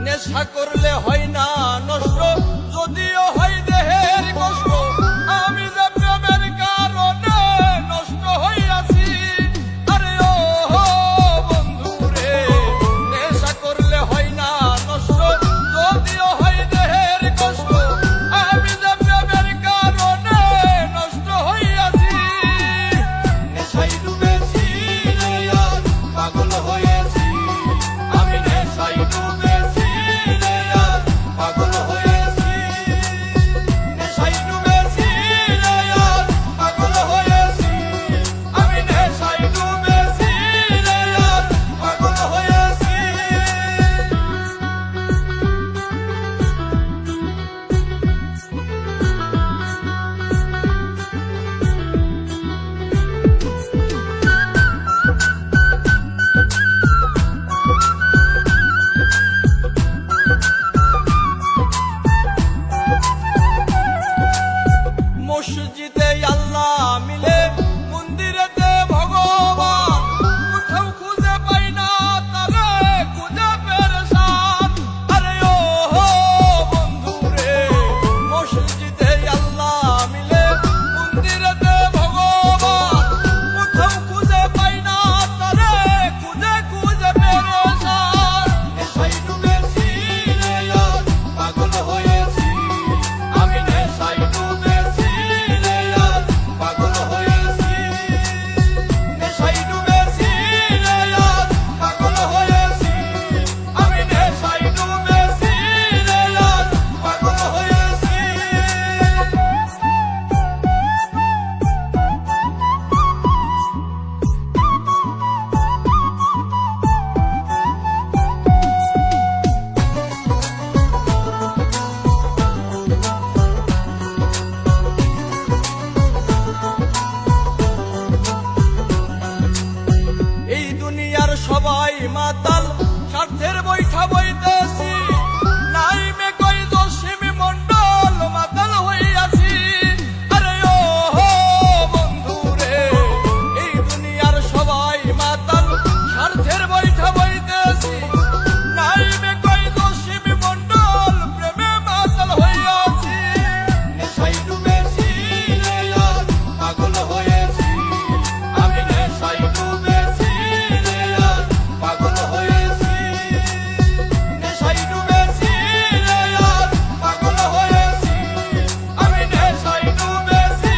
নেশা করলে হয় না নষ্ট, যদিও হয় দেহের কষ্ট। আমি যে প্রেমের কারণে নষ্ট হইয়াছি। আরে ও বন্ধু রে, নেশা করলে হয় না নষ্ট, যদিও হয় দেহের কষ্ট। আমি যে প্রেমের কারণে নষ্ট হইয়াছি। নেশায় ডুবেছি রে আর পাগল হয়েছি। আমি নেশায় ডুবেছি রে আর পাগল হয়েছি। নেশায় ডুবেছি রে আর পাগল হয়েছি। আমি নেশায় ডুবেছি রে আর পাগল হয়েছি। মসজিদে আল্লাহ মিলে, মন্দিরেতে ভগবান, কোথাও খুঁজে পাই না তারে, খুঁজে পেরেশান। আরে ও বন্ধু রে, মসজিদে আল্লাহ মিলে, মন্দিরেতে ভগবান, কোথাও খুঁজে পাই না তারে, খুঁজে খুঁজে পেরেশান। নেশায় ডুবেছি রে আর পাগল হয়েছি। আমি নেশায় ডুবেছি রে আর পাগল হয়েছি। নেশায় ডুবেছি রে আর পাগল হয়েছি। আমি নেশায় ডুবেছি রে আর পাগল হয়েছি। এই দুনিয়ার সবাই মাতাল, স্বার্থের বৈঠা বইতেছি। নাই মে কই জসিম মন্ডল, মাতাল হইয়াছি। আরে ও বন্ধু রে, এই দুনিয়ার সবাই মাতাল, স্বার্থের বৈঠা বইতেছি। নাই মে কই জসিম মন্ডল, প্রেমে মাতাল হইয়াছি। নেশায় ডুবেছি রে আর পাগল হয়েছি। আমি নেশায় ডুবেছি রে আর পাগল হয়েছি। নেশায় ডুবেছি রে আর পাগল হয়েছি। আমি নেশায় ডুবেছি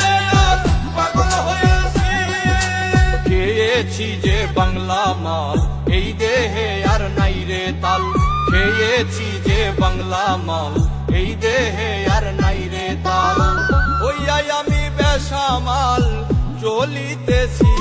রে আর পাগল হয়েছি। খেয়েছি যে বাংলা মাল, এই দেহে আর নাই রে তাল। খেয়েছি যে বাংলা মাল, এই দেহে আর নাই রে তাল। ওই আমি বেশামাল চলিতেছি।